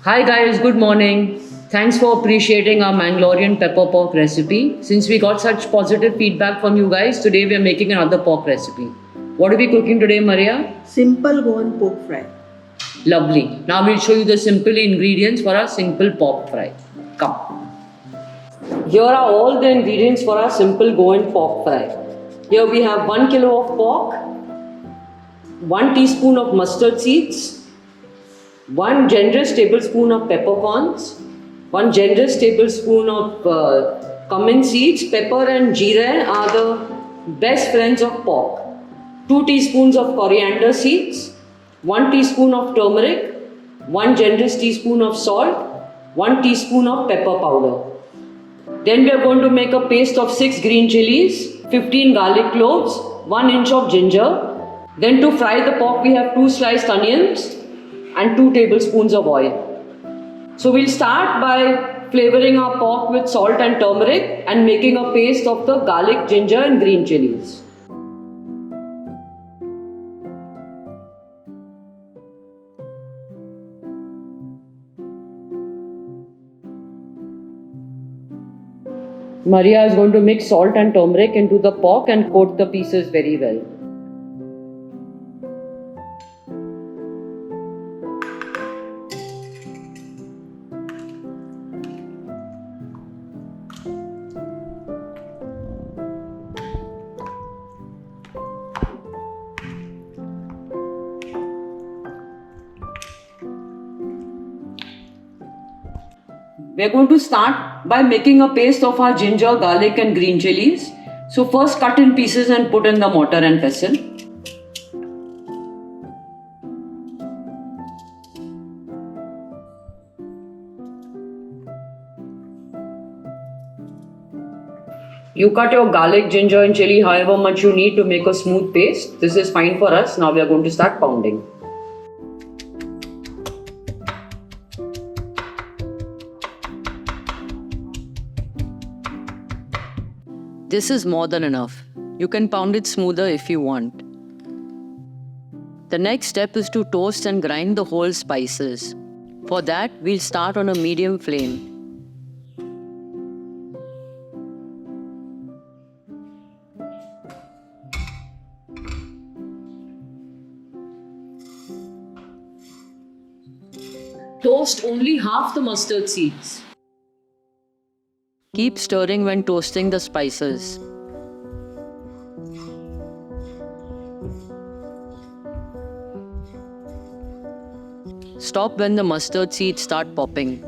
Hi guys, good morning. Thanks for appreciating our Mangalorean pepper pork recipe. Since we got such positive feedback from you guys, today we are making another pork recipe. What are we cooking today, Maria? Simple Goan pork fry. Lovely. Now we'll show you the simple ingredients for our simple pork fry. Come. Here are all the ingredients for our simple Goan pork fry. Here we have 1 kilo of pork, 1 teaspoon of mustard seeds, 1 generous tablespoon of peppercorns, 1 generous tablespoon of cumin seeds. Pepper and jeera are the best friends of pork. 2 teaspoons of coriander seeds, 1 teaspoon of turmeric, 1 generous teaspoon of salt, 1 teaspoon of pepper powder. Then we are going to make a paste of 6 green chilies, 15 garlic cloves, 1 inch of ginger. Then to fry the pork we have 2 sliced onions and 2 tablespoons of oil. So we'll start by flavoring our pork with salt and turmeric and making a paste of the garlic, ginger and green chilies. Maria is going to mix salt and turmeric into the pork and coat the pieces very well. We are going to start by making a paste of our ginger, garlic and green chilies. So first cut in pieces and put in the mortar and pestle. You cut your garlic, ginger and chili however much you need to make a smooth paste. This is fine for us. Now we are going to start pounding. This is more than enough. You can pound it smoother if you want. The next step is to toast and grind the whole spices. For that, we'll start on a medium flame. Toast only half the mustard seeds. Keep stirring when toasting the spices. Stop when the mustard seeds start popping.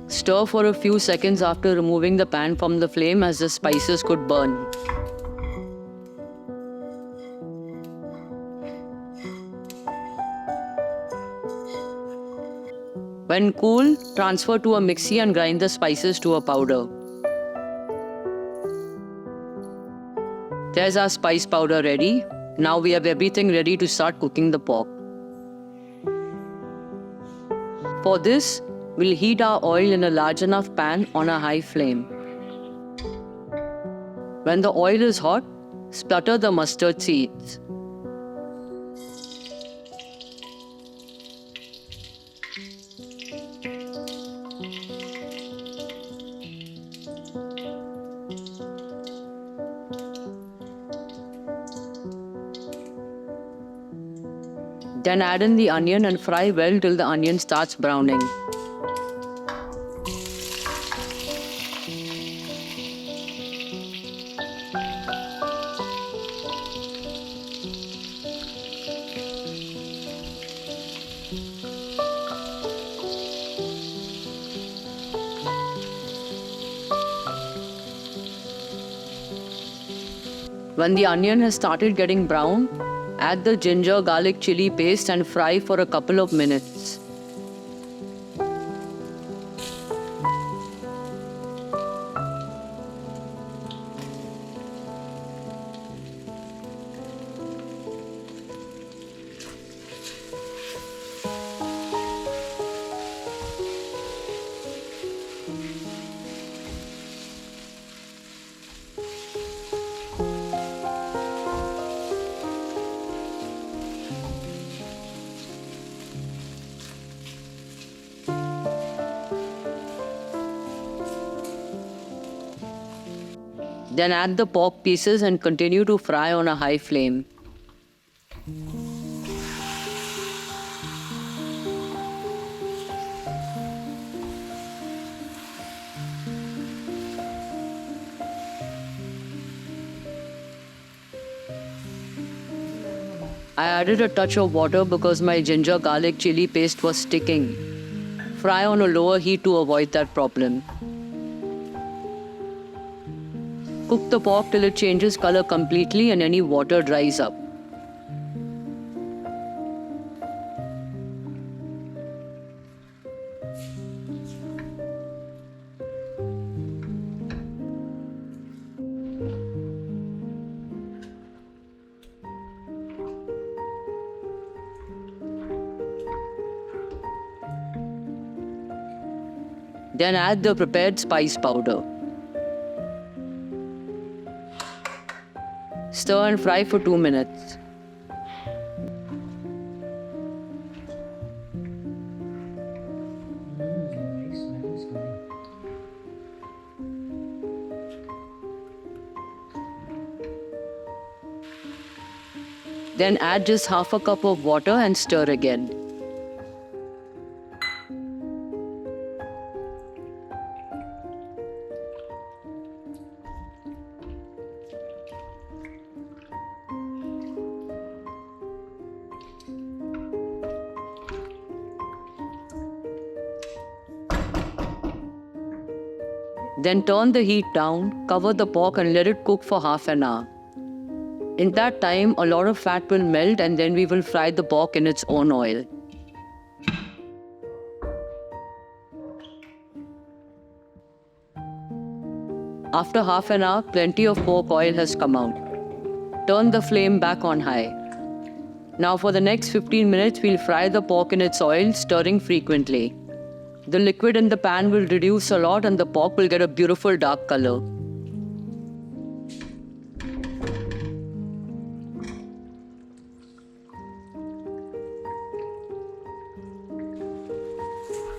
Stir for a few seconds after removing the pan from the flame as the spices could burn. When cool, transfer to a mixie and grind the spices to a powder. There's our spice powder ready. Now we have everything ready to start cooking the pork. For this, we'll heat our oil in a large enough pan on a high flame. When the oil is hot, splatter the mustard seeds. Then add in the onion and fry well till the onion starts browning. When the onion has started getting brown, add the ginger garlic chili paste and fry for a couple of minutes. Then add the pork pieces and continue to fry on a high flame. I added a touch of water because my ginger garlic chili paste was sticking. Fry on a lower heat to avoid that problem. Cook the pork till it changes color completely and any water dries up. Then add the prepared spice powder. Stir and fry for 2 minutes. Then add just half a cup of water and stir again. Then turn the heat down, cover the pork and let it cook for half an hour. In that time, a lot of fat will melt and then we will fry the pork in its own oil. After half an hour, plenty of pork oil has come out. Turn the flame back on high. Now for the next 15 minutes, we'll fry the pork in its oil, stirring frequently. The liquid in the pan will reduce a lot and the pork will get a beautiful dark color.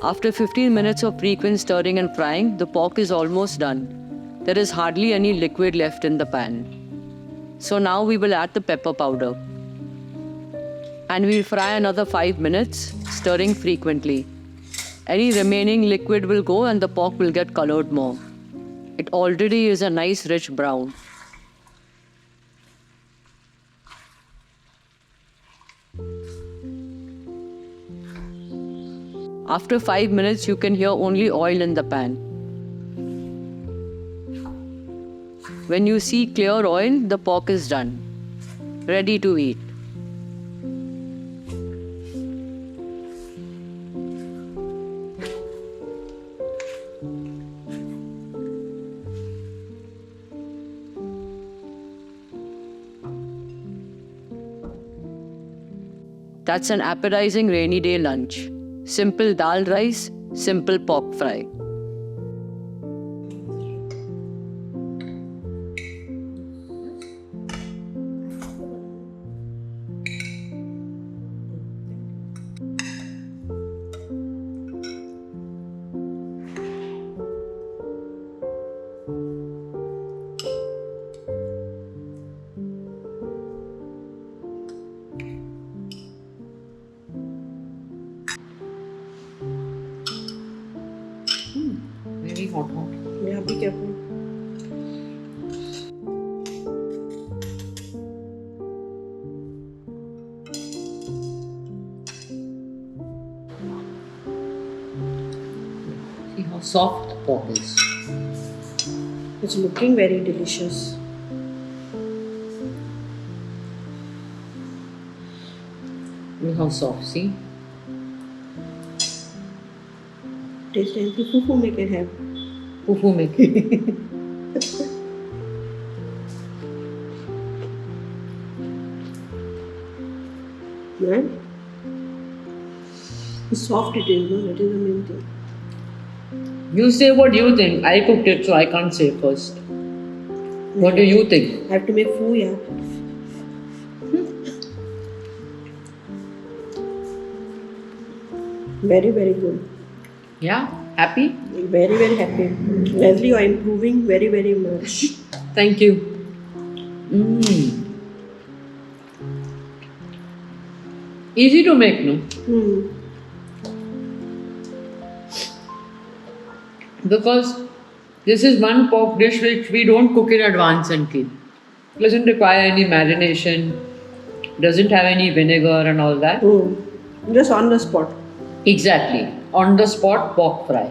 After 15 minutes of frequent stirring and frying, the pork is almost done. There is hardly any liquid left in the pan. So now we will add the pepper powder. And we'll fry another 5 minutes, stirring frequently. Any remaining liquid will go and the pork will get colored more. It already is a nice rich brown. After 5 minutes, you can hear only oil in the pan. When you see clear oil, the pork is done. Ready to eat. That's an appetizing rainy day lunch. Simple dal rice, simple pork fry. Very hot. Yeah, be careful. See how soft the pork is. It's looking very delicious. Look how soft, see? Taste and fufu make it have. Fufu make. Right? Soft it is, no? That is the main thing. You say what you think. I cooked it, so I can't say first. What do you think? I have to make foo, yeah. Very, very good. Yeah? Happy? Very, very happy. Leslie, you are improving very, very much. Thank you. Mm. Easy to make, no? Hmm. Because this is one pork dish which we don't cook in advance and keep. Doesn't require any marination, doesn't have any vinegar and all that. Hmm. Just on the spot. Exactly. On the spot pork fry.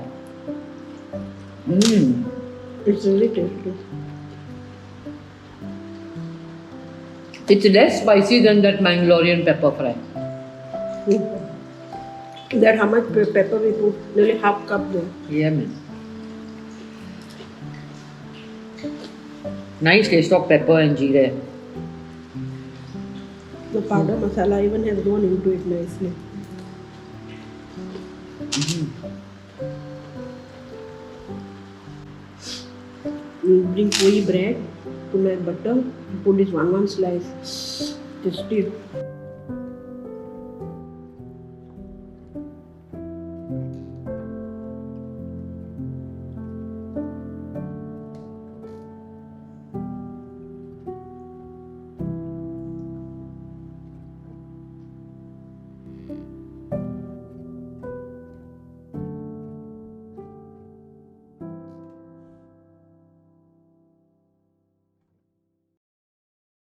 Mm. It's really tasty. It's less spicy than that Mangalorean pepper fry. Hmm. That how much pepper we put? Nearly half cup there. Yeah, man. Nice taste of pepper and jeera. The powder masala even has gone into it nicely. You bring poi bread to make butter. You put this one slice. Tasty.